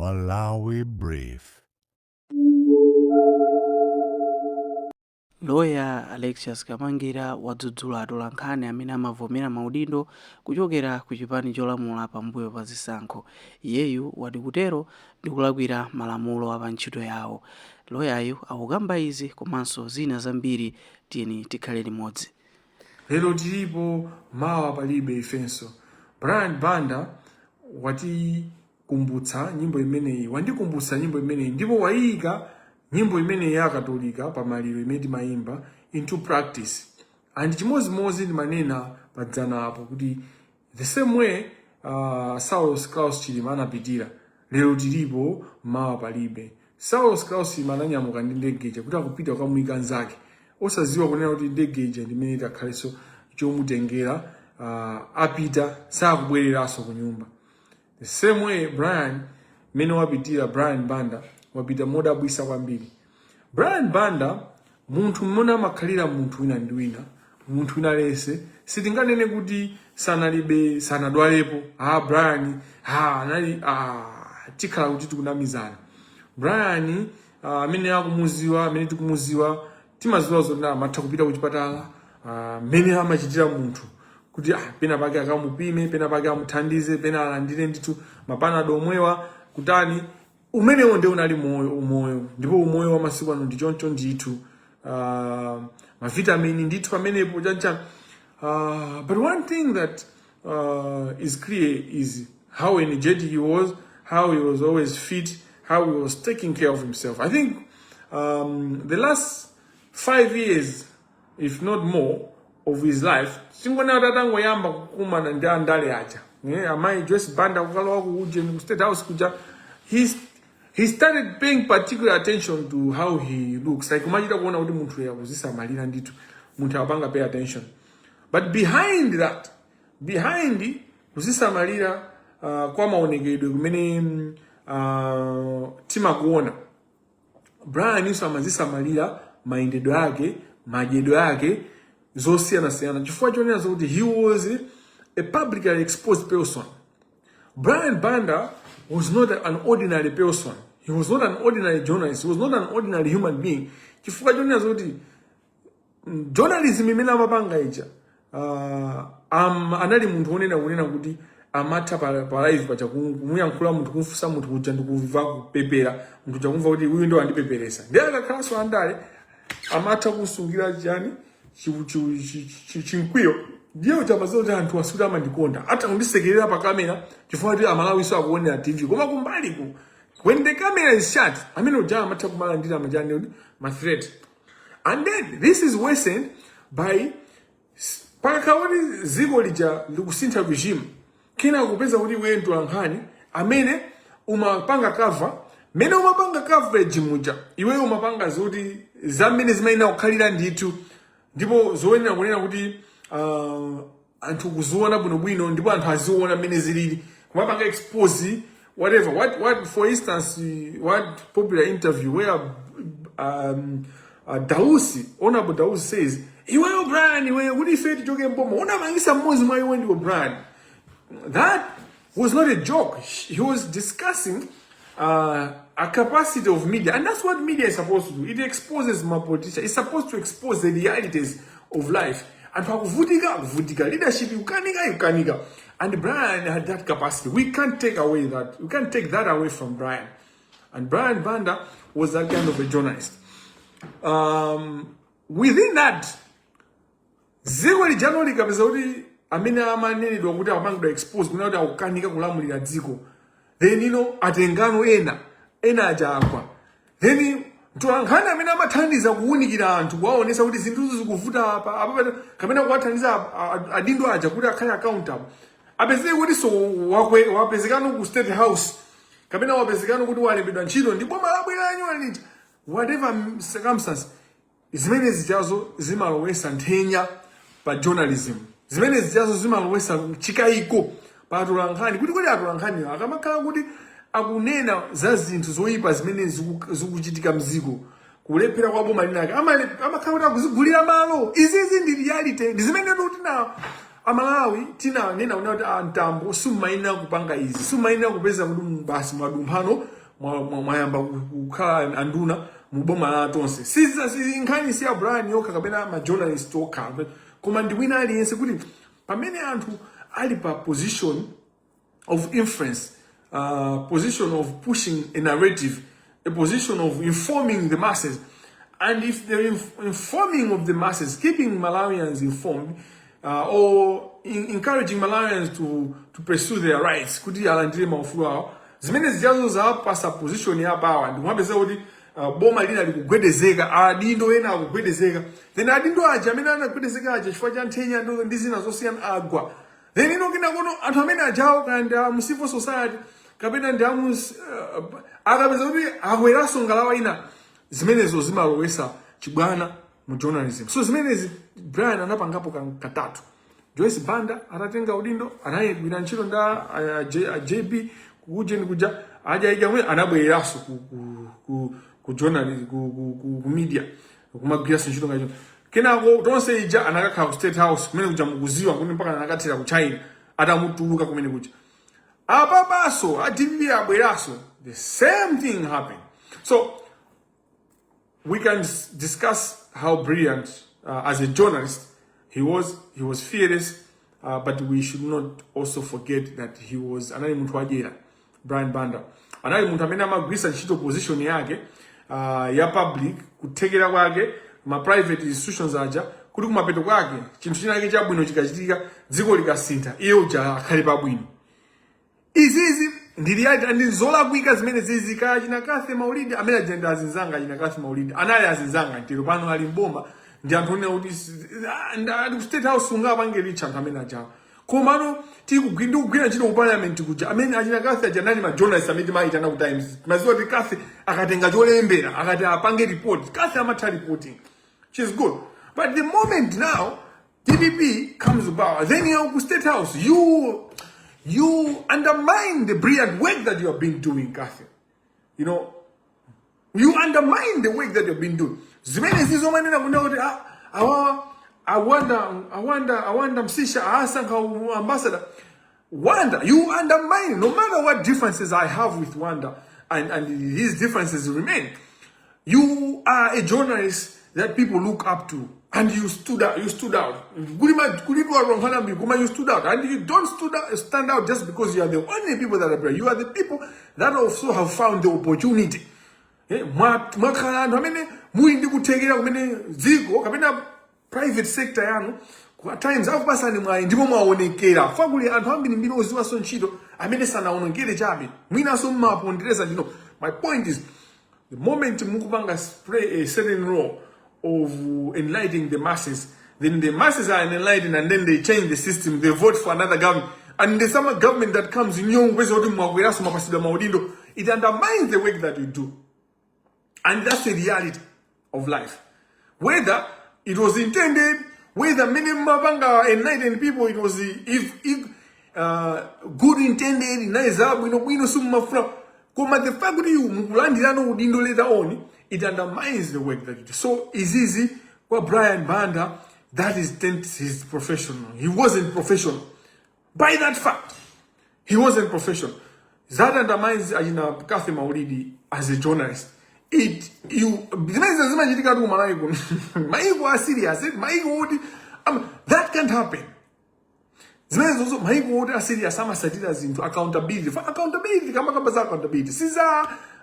Malawi Brief. Lawyer Alexius Kamangira wadzudzula atolankhani amene amavomera maudindo kuchokera ku chipani cholamula pambuyo pa zisankho. Iyeyu wati kutero ndi kulakwira malamulo a pa ntchito yawo. Lawyer akukamba izi komanso zina zambiri, tiyeni tikhale limodzi. Lero tilipo mawa palibe ifenso. Brian Banda watikumbutsa nyimbo imeneyi, wandikumbutsa nyimbo imeneyi, ndipo wayika nyimbo imeneyi ya Katolika pamaliro imene timayimba into practice. And chimozimozi ndimanena padzana apo kuti the same way Saulos Klaus Chilima anapitira, lero tilipo mawa palibe. Saulos Klaus Chilima ananyamuka ndi ndegeja kuti akupita kukamuyika nzake, osaziwa kunena kuti ndegeja ndimene takhalenso chomutengera apita sakubwereranso ku nyumba. The same way Brian mene wapitira Brian Banda wapita modabwisa kwambiri. Brian Banda munthu mmene amakhalira munthu wina ndi wina, munthu wina lese sitinganene kuti sanadwalepo Brian anali tikhala kuti tikunamizana. Brian amene akumuziwa, amene tikumuziwa timaziwa zoti amatha kupita ku chipatala, mene amachitira munthu kuti pena pake akamupime, pena pake amuthandize, pena alandire ndithu mapanado omwewa kutani umenewo ndio unali umoyo, ndipo umoyo wa masiku ano ndi choncho ndithu, mavitamini ndithu amenepo chancha. But one thing that is clear is how energetic he was, how he was always fit, how he was taking care of himself. I think the last 5 years, if not more, of his life, singona tatango yamba kukumana ndi andale acha. Amai just Banda kukalowa ku State House kuja, he started paying particular attention to how he looks. Like umachita kuona kuti munthu yakuzisa malira ndithu, munthu apanga pay attention. But behind that, behind kuzisa malira kwa maonekedwe kumene timakuona, Brian iso amazisa malira maendedwe yake, madyedwe yake zosiyana-siyana. Chifukwa chonena zokuti he was a publicly exposed person. Brian Banda was not an ordinary person. He was not an ordinary journalist. He was not an ordinary human being. Chifukwa chonena zokuti journalism imene amapanga ija anali munthu onena kuti amatha pa live pacha kumuyankhula munthu, kumfusa munthu kuja ndikuva kupepera munthu chakumva kuti uyu ndo andipeperesa. Ndiye akakhalanso andale amatha kusungira chani chinkwiyo, ndiye chamazo kuti anthu asuti amandikonda, ata kundisekerera pa kamera chifukwa kuti amalawi so akuonera TV. Koma kumbaliku when the camera is shut, amene uja amatha kumalandira majani ma threat. And then this is worsened by pakakawoti ziko lija likusintha regime, kena kupeza kuti iwe mtolankhani amene umapanga cover, mene umapanga coverage muja iwe umapanga zoti zamene zimaina kukhalira ndithu, ndipo zoyenera kunena kuti anthu kuziona bwinobwino, ndipo anthu aziona mene zilili, kumapanga expose whatever. What for instance, what popular interview where Honorable Dausi says, iweyo Brian, iweyo kuti ife tichoke mpomo unamangisa mmozi mwa iwe ndiwo Brian. That was not a joke. He was discussing a capacity of media, and that's what media is supposed to do. It exposes my politician. It's supposed to expose the realities of life. And kuvutika leadership, yukanika. And Brian had that capacity. We can't take away that. We can't take that away from Brian. And Brian Banda was that kind of a journalist. Within that, ziko lijano kabisa kuti amene amanenedwa kuti amangidwa expose kuna kuti akukanika kulamulira dziko, then atengano ena ajakwa, then mtolankhani amene amathandiza kuwunikira anthu kuwaonesa kuti zinthu zikuvuta apa kapena kuwathandiza adindo aja kuti akhale accountable, apezeke kuti so wapezekano ku State House, kapena wapezekano kuti walembedwa ntchito ndipo malabwera anyu whatever circumstance, zimene zijazo zimalowesa nthenya pa journalism, zimene zijazo zimalowesa chikayiko pa atolankhani, kuti kodi atolankhani akamakhala kuti akunena za zinthu zoyipa zimene zikuchitika mziko, kulephera kwa boma linake, amakhala kuti akuzigulira malo. Izi ndi reality, ndi zimene kuti na Amalawi tina nena unati antambo sumaina kupanga izi sumaina kupeza kuti basi mwadumphano mwayamba kukhala anduna muboma la tonse siza nkhani si Brian yokha kapena ma journalist okha koma ndi wina aliyense kuti pamene anthu ali pa position of influence, position of pushing a narrative, a position of informing the masses, and if they're informing of the masses, keeping Malawians informed, or encouraging Malawians to pursue their rights, kuti alandire maufulu awo zimene zijazo zapasa position ya power ndimwapeza kuti boma lina likugwedezeka adindo ena akugwedezeka then adindo aja amene anagwedezeka aja chifukwa cha nthenya ndi zina zosiyana agwa then kina kono anthu amene ajawo kanda mu civil society kapena ndi akapeza kuti akweraso ngalawa ina zimenezo zimalowesa chibwana mu journalism. So zimenezi Brian anapangapo katatu. Joyce Banda atatenga udindo anayigwira ntchito nda JB kujeni kuja aja igamwe anabweraso ku journalism ku media kumagwira ntchito ngacho. Kenako tonse ija anakakhala ku State House kumene kuja mukuziwa kuti mpaka anakathira ku China atamutuluka kumene kuja. Ababaso adivya abweraso the same thing happened. So we can discuss how brilliant as a journalist he was fearless, but we should not also forget that he was anali muntu wajera Brian Banda anali muntu amene amagwisa ntchito position yake ya public kutekera kwake ma private institutions aja kuti kumapeto kwake chinthu chinake chabwino chikachitika dziko likasintha iye uja akhale pabwino. Izizi ndili andi zolakwika zimene zizika chinakathe Maulidi amene agenda azinzanga chinakathe Maulidi anali azinzanga ntero pano ali mboma ndi anthu one kuti ndi State House ungapange richa anthu amene ajawo komano tikugwira ntchito ku parliament kuja amene achinakathe ajanali ma journalists amene maitana ku Times maziwa kuti Kathe akatenga cholembera akati apange report Kathe amatha reporting which is good, but the moment now DPP comes about then you go State House you undermine the brilliant work that you have been doing, Kathe. You know, you undermine the work that you have been doing. Zimene zizo manena kuna kuti I wonder msisha asanga ambassador. Wanda, you undermine no matter what differences I have with Wanda and these differences remain. You are a journalist that people look up to. And you stood out. You stood out. You stood out. And you don't stand out just because you are the only people that are brave. You are the people that also have found the opportunity. Private sector yanu at times akupasani mwayi ndipo mwaonekera faguli anthu ambiri mbiri oziwa so ntchito amene sanaonekere chabe mwina so mmapondereza ndino. My point is the moment mukupanga play a certain role of enlightening the masses, then the masses are enlightened and then they change the system, they vote for another government, and the summer government that comes in your way, it undermines the work that you do. And that's the reality of life. Whether it was intended, whether many enlightened people, it was if good intended, the fact that you later on, it undermines the work that you do. So it's easy for Brian Banda, that is his professional. He wasn't professional. By that fact, he wasn't professional. That undermines Kathe Maulidi as a journalist. That can't happen. Accountability. For accountability.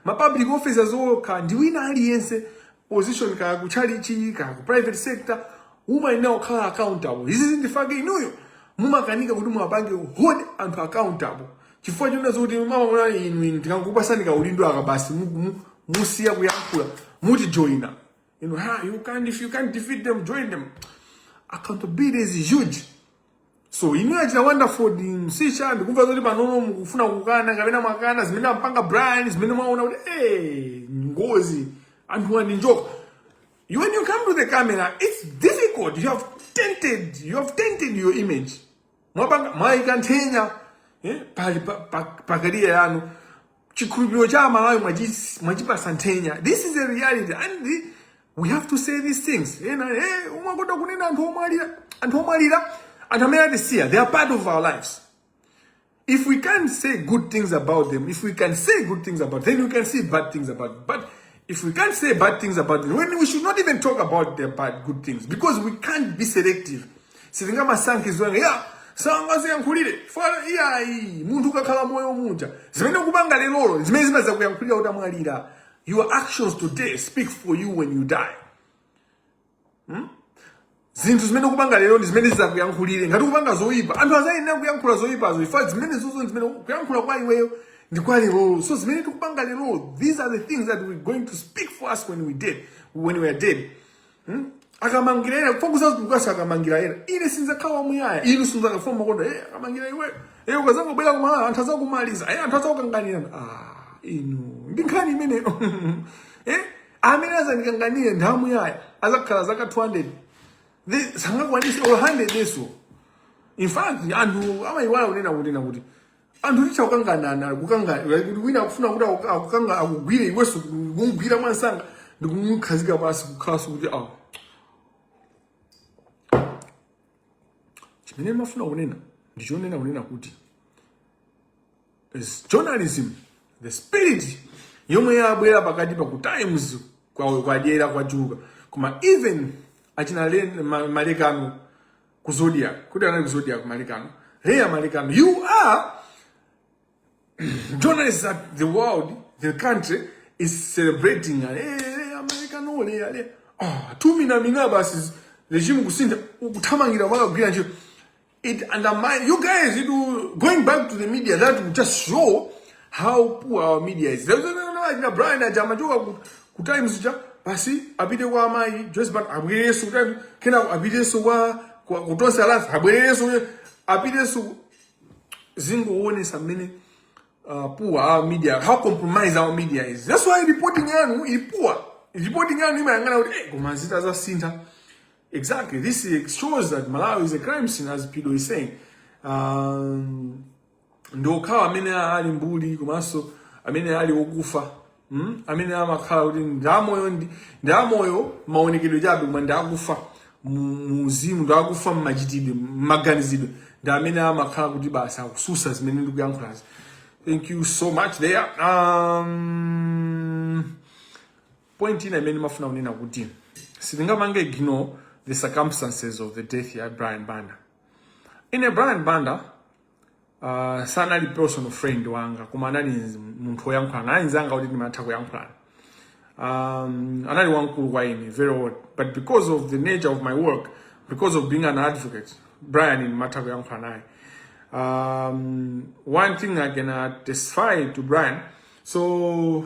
My public officers can do in aliense position ka charity ka private sector woman now call accountable. This isn't the fact you know. Muma kanika kuti mubange hold and accountable. Chifukwa chona zoti mama mwana inu tikangupasani ka ulindo akabasi musiya kuyakula muti joiner. You know, if you can't defeat them, join them. Accountability is huge. So imagine wonderful the msisha ndikumva zoti panono mukufuna kukana kapena makana zimene mpanga Brian zimene maona kuti ngozi anthu wani njoka. When you come to the camera it's difficult. You have tainted your image. Mwapanga maikanthenya pa career yanu chikhulupiriro cha Malawi mwachipasa nthenya. This is the reality and we have to say these things. Umakoda kunena anthu omwalira And they are part of our lives. If we can't say good things about them, if we can say good things about them, then we can say bad things about them. But if we can't say bad things about them, we should not even talk about their bad good things, because we can't be selective. Sivingama sanki zwanga ya sanga ziyankhulire fana iyayi munthu kakhala moyo muja zimene kupanga lero zimene zimaza kuyankhulira utamwalira. Your actions today speak for you when you die. Zinthu zimene kupanga lero ndi zimene zizakuyankhulire. Ngati kupanga zoyipa anthu azayenera kuyankhula zoyipazo ifa zimene zozo zimene kuyankhula kwa iweyo ndi kwa lero. So zimene tikupanga lero, these are the things that we're going to speak for us when we are dead. Akamangira ena kufokuza kukasa akamangira ena ine sinzakhawa muyaya inu sinzakafoma konda akamangira iwe ukazanga bwera kumala anthu azakumaliza anthu azakukanganira inu ndinkhani imene amene azandikanganire nthamu yaya azakhala zaka 200 sangakwanise or 100 leso. In fact anthu amayiwala kunena kuti anthu ticha kukanganana kukangana kuti wina akufuna kuti akukanga akugwire iweso kumugwira mwansanga ndikumukhazika basi kukhaso kuti chimene mafuna kunena ndichonena kunena kuti is journalism, the spirit yomwe yabwera pakati pa ku times kwadyera kwachuluka koma even achina malekano ku Zodiac kuti anali ku Zodiac malekano malekano. You are journalists that the world, the country is celebrating malekano le 2 mina basi regime kusinda ukuthamangira wakagwira nje. It undermines you guys. Going back to the media, that will just show how poor our media is. Brian ajamajoka ku times ja basi abide kwa mai just but abide so time kena abide so wa kutosa alafu abide so abide so zingo one samene poor our media, how compromised our media is. That's why reporting yanu is poor. Reporting yanu imangana kuti kumazita za sinta. Exactly. This shows that Malawi is a crime scene, as Pido is saying. Ndokawa amene ali mbuli komanso amene ali okufa. Amene amakhala kuti ndamoyo maonekedwe jabe koma ndakufa muzimu ndakufa mmachitidwe mmaganizidwe nda amene amakhala kuti basa akususa zimene ndikuyankhulazi. Thank you so much there. Point ina imene mafuna kunena kuti sitingamange ignore the circumstances of the death of Brian Banda. In a Brian Banda, sanali personal friend wanga kumanani munthu yankhula nainzanga kuti ndimatha yankhula. Anali wankulu kwa ine very old, but because of the nature of my work, because of being an advocate, Brian in matha yankhula naye. One thing I can testify to Brian, so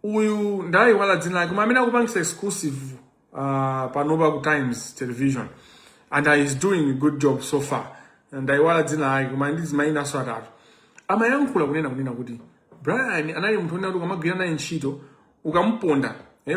uyu ndai wala dzina koma amene akupangisa exclusive panopa ku Times television, and is doing a good job so far. And I wala dzina koma ndizi maina so atatu amayankhula kunena kuti Brian anali munthu onena kuti ukamagwira naye ntchito ukamuponda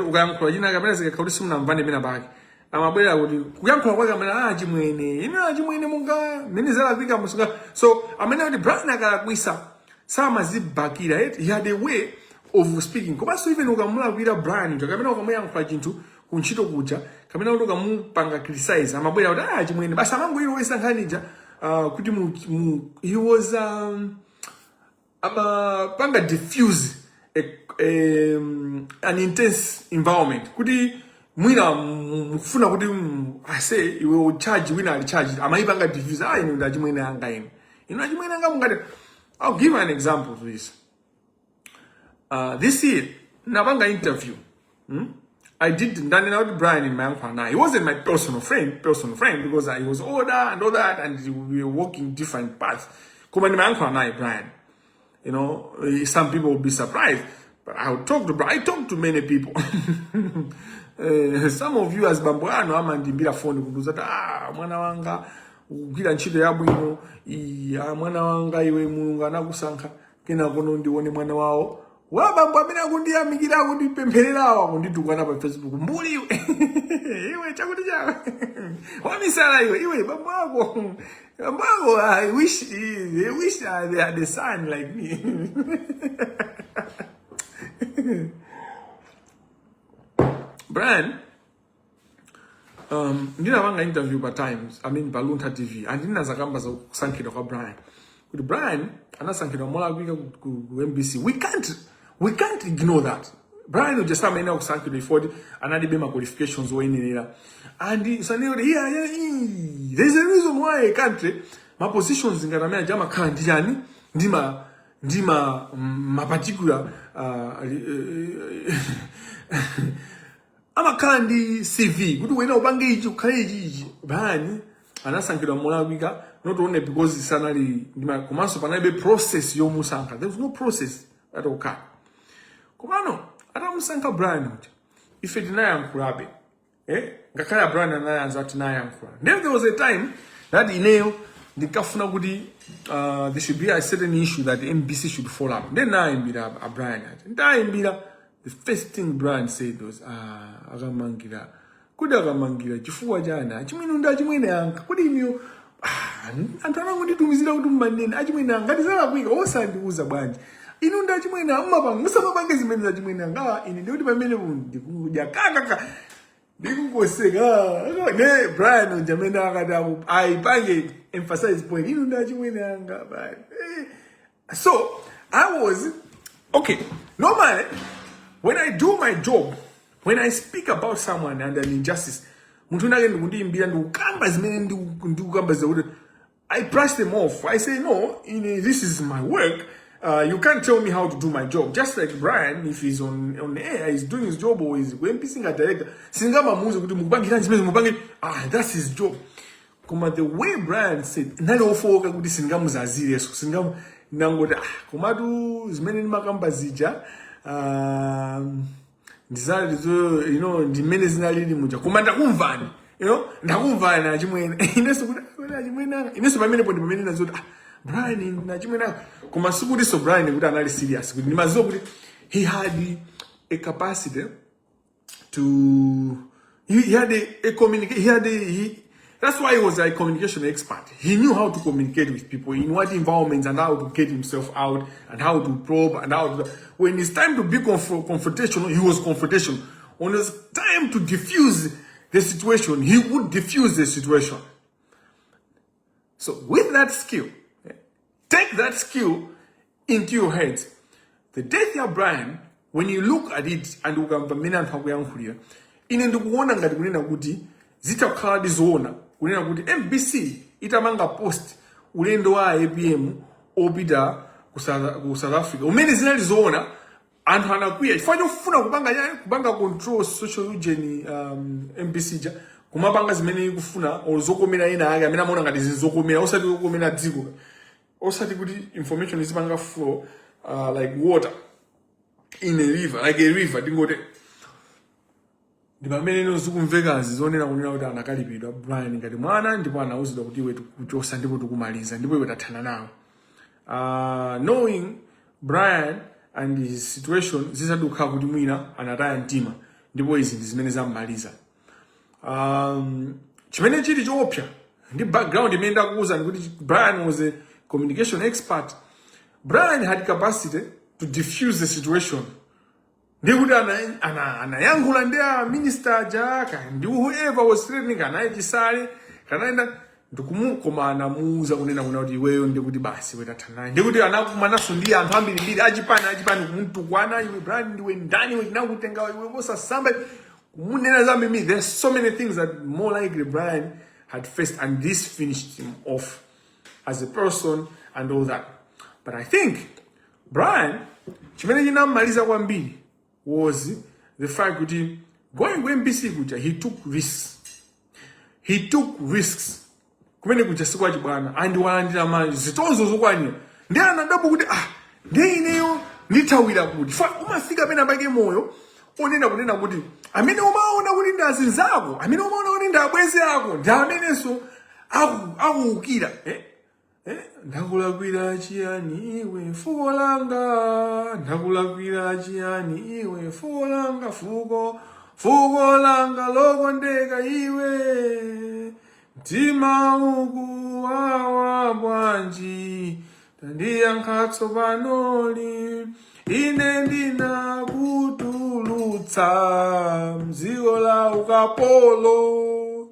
ukayankhula china kapena zikakhala kuti simunamvane pena pake amabwera kuti kuyankhula kwake amene achimwene munga mene zalafika musuka. So amene kuti Brian akalakwisa samazibakira he had a way of speaking. Komanso even ukamulakwira Brian kapena ukamuyankhula chinthu kuntchito kuja kapena kuti ukamupanga criticize amabwera kuti achimwene basi amangoiro wesankhanija kuti he was panga diffuse an intense environment kuti mwina mufuna kuti ase iwe ucharge wina ali charge amaipanga diffuse ine ndachimwene anga ine achimwene anga mungati. I'll give an example to this. This year napanga interview I did Daniel with Brian in my uncle. He wasn't my personal friend because he was older and all that, and we were walking different paths. Come on, my uncle and I, Brian. You know, some people will be surprised, but I would talk to Brian. I talk to many people. Some of you as Bamboano, amandimbira phone kuzata mwana wanga ukira ntchito yabwino mwana wanga iwe mulungu anakusankha kena kono ndione mwana wawo wabambo amene akundiyamikira akundipempherera akunditukwana pa Facebook mbuli iwe chakuti chawe wamisala iwe bambo ako I wish they had a son like me. Brian ndinavanga interview by Times, I mean Balunta TV, and ndinazakamba za kusankhidwa kwa Brian. Kuti Brian anasankhidwa molakwika ku MBC. We can't ignore that. Brian was just amene kusankhidwa before analibe ma qualifications oyenera. And there's a reason why a country my positions ngaramea jama kandi yani ndima particular amakandi CV kuti wena upange ichi ukhale ichi bani anasankhidwa molakwika not only because sanali ndima komanso panalibe process yomusankha. There was no process at all. Komano atamusankha Brian uti ife tinayankhulabe ngakhale Brian anayanza tinayankhula. Then there was a time that ineyo ndikafuna kuti there should be a certain issue that the MBC should follow up. Then nayimbira Brian ati ndayimbira. The first thing Brian said was, akamangira. Kuda akamangira, chifuwa jana. Achimwene nda achimwene anga. Kudi imiyo, antwana ngundi tumizira kutumbanene. Achimwene anga. Ngati kuika, osa ndiuza bwanji. Inu nda achimwene anga. Musa mabange zimene za achimwene anga. Ini ndi kuti pamene ndikunguja. Kaka. Ndikungoseka. Ne, Brian ujamene akadamu. Aipange emphasize point. Inu nda achimwene anga. So, I was, okay, normally, when I do my job, when I speak about someone and an injustice, I brush them off. I say, no, this is my work. You can't tell me how to do my job. Just like Brian, if he's on air, he's doing his job or he's going pissing at director. That's his job. The way Brian said, ndimene muja kumanda kumvani ndakumvana achimwene ineso kuti achimwene ineso pamene poti pamene nazoti Brian nachimwene koma sikuti so Brian kuti anali serious kuti ndimaziwa kuti he had a capacity to he had a communicate that's why he was a communication expert. He knew how to communicate with people, in what environments, and how to get himself out, and how to probe, and how to... When it's time to be confrontational, he was confrontational. When it's time to diffuse the situation, he would diffuse the situation. So with that skill, take that skill into your head. The death of Brian, when you look at it, and you can kunena kuti MBC itamanga post ulendo wa ABM obida ku South Africa umene zinali zoona anthu anakwiya chifukwa chofuna kupanga control social hygiene MBC ja kumapanga zimene ikufuna ozokomera ina ake amene amaona ngati zizokomera osati kukomera dziko osati kuti information izipanga flow like water in a river, like a river dingote ndipamene nozikumvekazi zonena kunena kuti anakalipidwa Brian ngati mwana ndipo anauzidwa kuti iwe kuchosa ndipo tikumaliza ndipo iwe tathana nawo. Knowing Brian and his situation zisadukha kuti mwina anataya mtima ndipo izi ndi zimene zamaliza. Chimene chili choopsa ndi background imene ndakuuza kuti Brian was a communication expert. Brian had capacity to diffuse the situation. Ndikuti anayankhula ndi minister jaka ndi whoever was threatening anayichisale kanaenda ndikumukoma anamuuza kunena kuti iweyo ndikuti basi wetathana ndikuti anakumanaso ndi anthu ambiri achipani kumutukwana iwe Brian ndiwe ndani we nakutenga iwe posasamba kumunena za mimi. There's so many things that more likely Brian had faced, and this finished him off as a person and all that. But I think Brian chimene chinamaliza kwambiri was the fact that going to MBC kuja, he took risks. He took risks. Kumene kuja sikwa chibwana andi walandira manje zitonzo zokwani ndi anadapo kuti ndi ineyo ndithawira kuti fa umafika pena pake moyo onena kunena kuti amene umaona kuti ndazinzako amene umaona kuti ndabwezi ako ndi amenenso akuukira ndakulakwira chiyani iwe fuko langa ndakulakwira chiyani iwe fuko langa fuko langa lokondeka iwe mtima uku wawa bwanji tandiyankhatso panoli ine ndinakutulutsa mdziko la ukapolo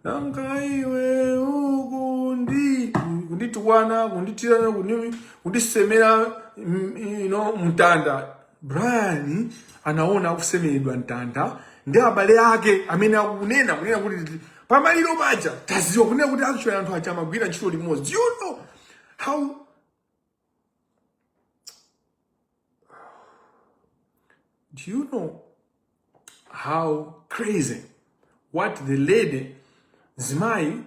nanga iwe kunditukwana kunditirana kundisemera mtanda. Brian anaona kusemeredwa mtanda ndi abale ake amene akunena kuti pamaliro paja taziwa kunena kuti actually anthu aja amagwira ntchito limodzi. Do you know how crazy what the lady Zimai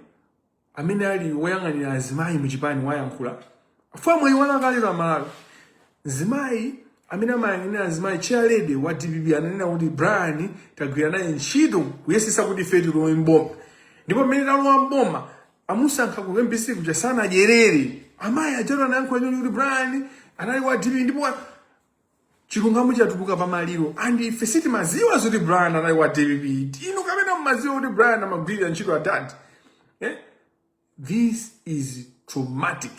amene ali woyang'anira Zimai muchipani wayankhula afamu iwana kalira Malawi. Zimai amene amayang'anira Zimai chair lady wa DPP ananena kuti Brian tagwira naye ntchito kuyesesa kuti ife tilowe mboma, ndipo mmene talowa mboma amusankha ku MBC kuja sana adyerere amayi ajalo anayankhula kuti Brian anali wa DPP ndipo chilungamo chatuluka pamaliro and ife sitimaziwa zoti Brian anali wa DPP. Inu kapena mmaziwa kuti Brian amagwirira ntchito atati. This is traumatic.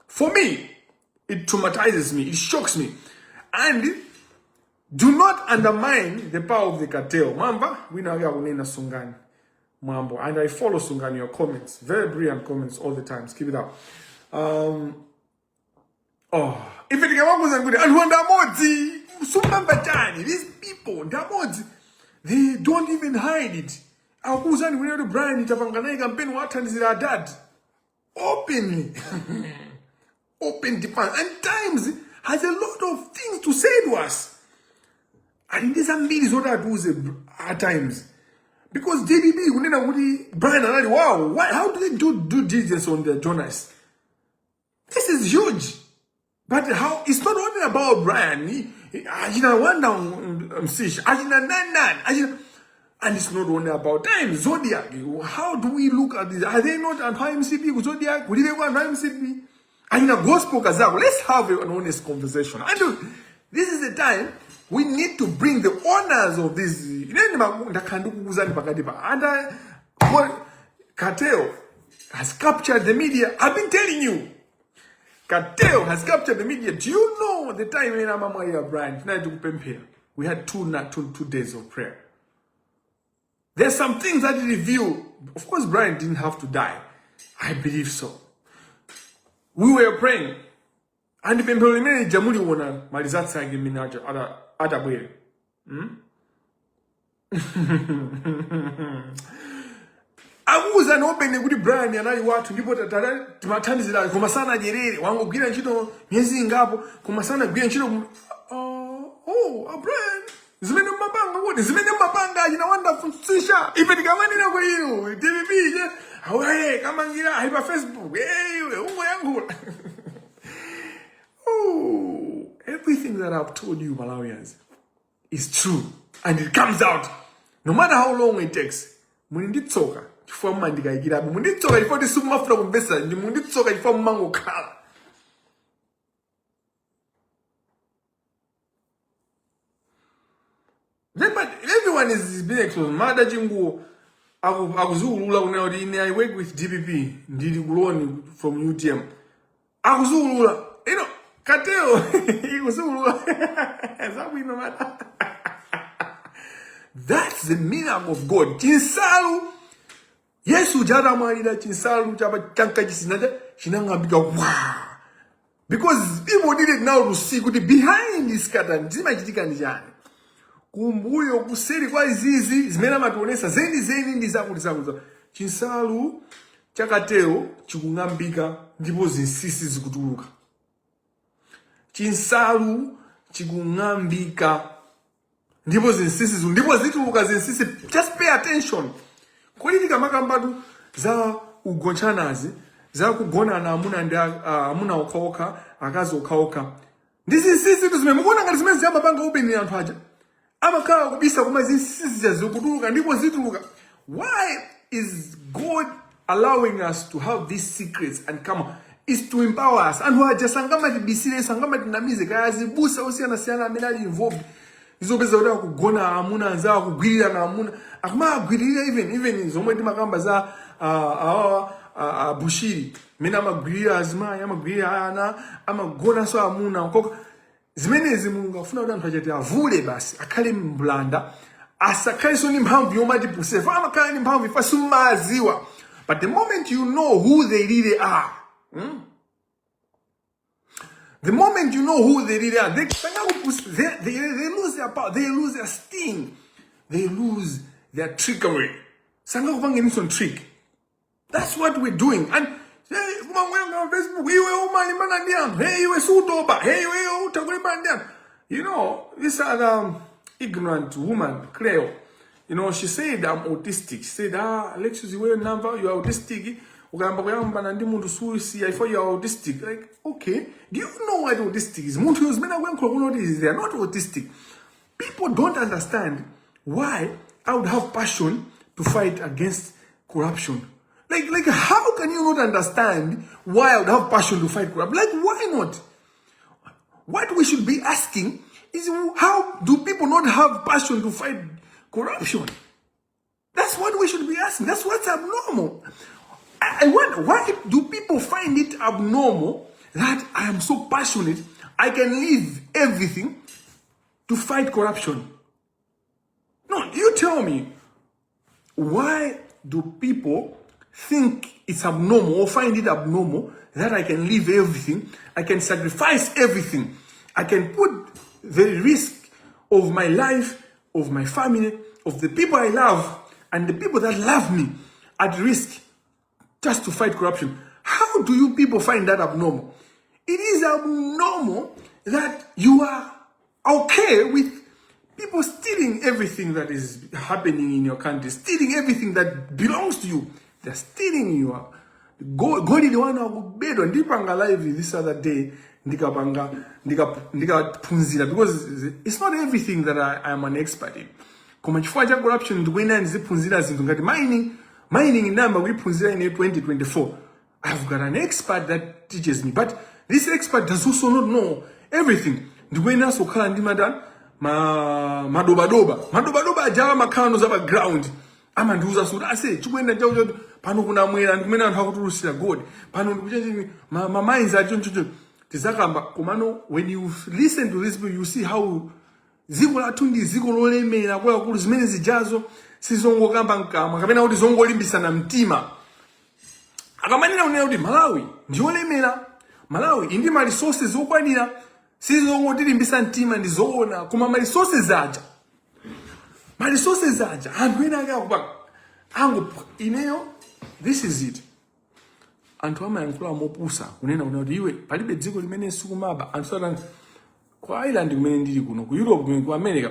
For me, it traumatizes me, it shocks me. And do not undermine the power of the cartel. Mamba, we know we are kunena Sungani. Mambo. And I follow Sungani, your comments. Very brilliant comments all the time. Keep it up. If it was good, and these people, they don't even hide it. Akuzani when you Brian Itapangana campaign what is their dad openly. Open defense and Times has a lot of things to say to us. And this is what I do at times. Because DBB Brian and wow, why how do they do diligence on their journalists? This is huge. But how it's not only about Brian. And it's not only about time. Zodiac. How do we look at this? Are they not on MCP? Zodiac? Will they go on MCP? And in a gospel kazako, let's have an honest conversation. And this is the time we need to bring the honors of this. And cartel has captured the media. I've been telling you. Cartel has captured the media. Do you know the time when Amamaya Brian we had two days of prayer? There's some things that he revealed. Of course, Brian didn't have to die. I believe so. We were praying. And the people remained Jamuli Wona, Marizatsa Giminaja, other way. I was an open with Brian and I want to give what to my time is like Kumasana Jere, one will get a chito, Missing Gabo, Kumasana Green Chito. Brian. Zimene mabanga what is zimene mabanga ina wonderful sisha ife tikamani kwa hiyo DVB hawaye kama ngira haipa Facebook ungo yangu. Everything that I've told you Malawians is true and it comes out no matter how long it takes. Muninditsoka chifwa mandika ikira muninditsoka ifo ti sumafuna kumbesa ndi muninditsoka ifo mango kala. But everyone is being exposed. Mada Jingu, Akuzulula, I work with DPP, Didi Guloni from UTM. Akuzulula, you know, Kateo, Ikuzulula. That's the meaning of God. Chinsalu, Yesu Jada Marida, Chinsalu, Jaba Chankajisinaja, Shinanga Biga, wow. Because people didn't now see behind this curtain, Zimajikan. Kumbuyo kuseri kwa izizi zimena matuonesa zeni ndizakulizakuza chinsalu chakateo chikungambika ndipo zinsisi zikutuluka. Chinsalu chikungambika ndipo zinsisi ndipo zituluka zinsisi. Just pay attention. Kweli kamakambatu za ugonchanazi za kugona na amuna okaoka akazi okaoka. Ndizi zinsisi tuzimemukona ngati zimene ziyamba panga open ya anthu aja. Why is God allowing us to have these secrets and come? Is to empower us. And who are just sangama to be serious, sangama to namize, guys, busa usiana siana menali involved. Izobeza ora kugona amuna nza kugwirira na amuna. Akuma kugwirira even zomwe timakamba za bushiri. Mena magwirira azima, magwirira ana, amagona so amuna. Zimene zimunga funa kuti anthu achati avule basi akhale mblanda Asakaiso ni mphamvu yomati puse. Fama kaya ni mphamvu ifa sumaziwa. But the moment you know who they really are, the moment you know who they really are, they lose their power, they lose their sting, they lose their trickery. Sanga kupanga some trick. That's what we're doing. And hey, you know, this other ignorant woman, Cleo, you know, she said I'm autistic. She said, Alexis, you are number, you are autistic. I thought you are autistic. Like, okay, do you know what autistic is? They are not autistic. People don't understand why I would have passion to fight against corruption. Like, how can you not understand why I would have passion to fight corruption? Like, why not? What we should be asking is, how do people not have passion to fight corruption? That's what we should be asking. That's what's abnormal. I wonder, why do people find it abnormal that I am so passionate, I can leave everything to fight corruption? No, you tell me, why do people think it's abnormal or find it abnormal that I can leave everything, I can sacrifice everything, I can put the risk of my life, of my family, of the people I love, and the people that love me at risk just to fight corruption? How do you people find that abnormal? It is abnormal that you are okay with people stealing everything that is happening in your country, stealing everything that belongs to you. They're stealing you. God is the one who bed on Dipanga live this other day. Because it's not everything that I am an expert in. Kumachifuaja corruption ndwena nzipunzira zintu ngati mining number we punzira in 2024. I've got an expert that teaches me, but this expert does also not know everything. Ndwena sokhala ndi madan madoba ajala makano za background. Amanduza suda ase chikwenda jawo pano kuna mwera ndikumena anthu akutulusira God. Pano ndikuchenjeni mines achoncho tizakamba komano. When you listen to this, you see how ziko la tundi ziko lolemera kwa kulu zimene zijazo sizongokamba nkamwa kapena kuti zongolimbisana mtima. Akamanena unena kuti Malawi ndiolemera, Malawi indi ma resources okwanira, sizongotilimbisa mtima ndizoona koma ma resources aja anthu ena akakupanga ango ineyo. This is it. Anthu amayankhula mopusa kunena kuti iwe palibe dziko limene sikumaba. Anthu satani kwa island kumene ndili kuno ku Europe kumene ku America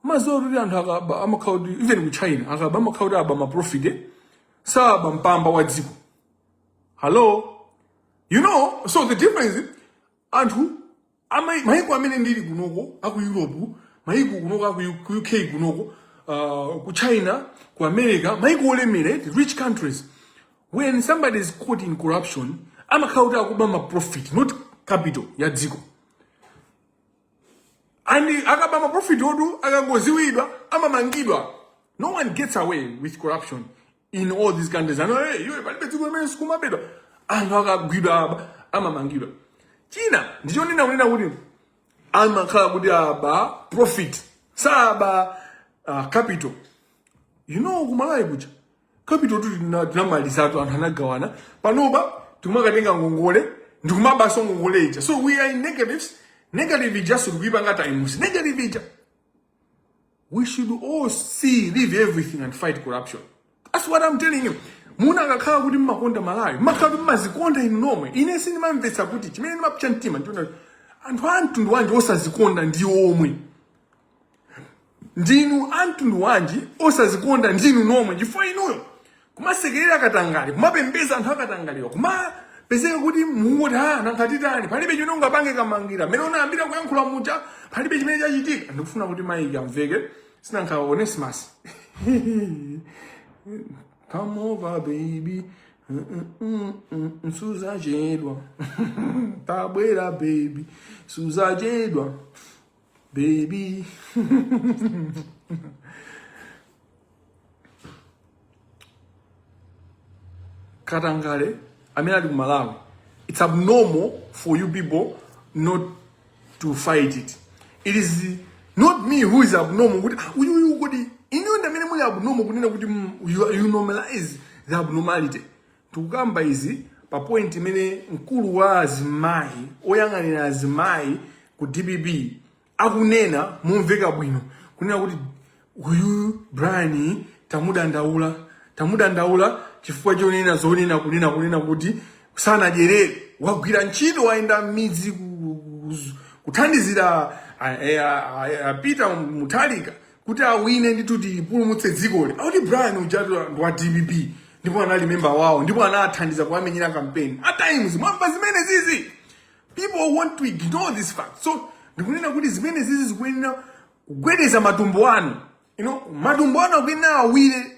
mazoro ndi anthu akaba amakhaudi, even ku China akaba amakhaudi aba ma profit saba mpamba wa dziko. Hello, you know, so the difference is anthu maiko amene ndili kunoko aku Europe, maiko kunoko aku UK kunoko, ku China, ku America, maiko olemera, rich countries. When somebody is caught in corruption, amakhaudi akuba ma profit, not capital ya dziko. And akaba ma profit odu akangoziwidwa amamangidwa. No one gets away with corruption in all these countries. And hey, you palibe dziko limene sikumabedwa. Anthu akagwidwa amamangidwa. China ndicho nina unena kuti amakhala kuti aba profit saba capital. You know kumalayi kucha capital tu tinamalizatu anthu anagawana panoba tumakatenga ngongole ndikumabaso ngongole ija. So we are in negatives. Negative just to give anga times. Negative. We should all leave everything and fight corruption. That's what I'm telling you. Muna akakhala kuti mmakonda Malawi, makhala mazikonda inu nomwe. Ine sindimamvetsa kuti chimene ndimapicha mtima ndikuona anthu ndi wanji osazikonda ndi omwe. Ndinu anthu wanji osazikonda ndinu nomwe chifukwa inuyo kumasekerera akatangali, kumapembeza anthu akatangaliwa, peseka kuti mukuti nankatitani palibe chino ungapange kamangira mene unayambira kuyankhula mucha palibe chimene chachitika. Ndikufuna kuti maiki amveke sinankha Onesimus. Come over baby, suzajedwa tabwera baby, suzajedwa baby. Katangale amene ali Malawi, it's abnormal for you people not to fight it. It is not me who is abnormal. inu ndamene muli abnormal kunena kuti you normalize the abnormality. Tukamba izi pa point imene mkulu wa azimayi oyang'anira azimayi ku DPP akunena mumveka bwino kunena kuti uyu Brian tamudandaula chifukwa chonena zonena kunena kuti sanadyerere wagwira ntchito waenda midzi kuthandizira Peter Mutharika kuti awine ndithu tipulumutse dzikoli. Akuti Brian ujatu wa DPP ndipo anali member wawo ndipo anathandiza kuamenyera campaign. At times mwamba zimene zizi people want to ignore this fact. So ndikunena kuti zimene zizi zikuyenera kugwedeza matumbo anu. Matumbo anu akuyenera awire,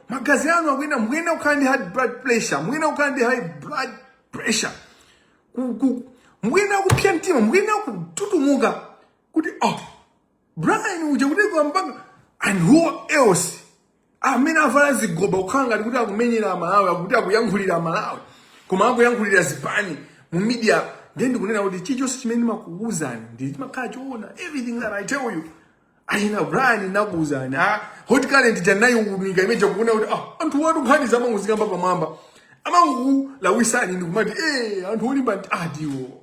magazi anu akuyenera mukuyenera kukhala ndi high blood pressure, mukuyenera kukhala ndi high blood pressure. Mukuyenera kupsa mtima, mukuyenera kututumuka kuti Brian uja kuti kwambanga and who else amene avala zigoba kukhala ngati kuti akumenyera amalawi akuti akuyankhulira amalawi koma akuyankhulira zipani mu media. Then ndikunena kuti chilichonse chimene ndimakuwuzani ndimakhala choona. Everything that I tell you ayina Brian nakuwuzani hot current janayi unika imeja kuona kuti anthu watu nkhani zamanguzikamba pamwamba amangu lawisani ndikumati anthu olimba ndiwo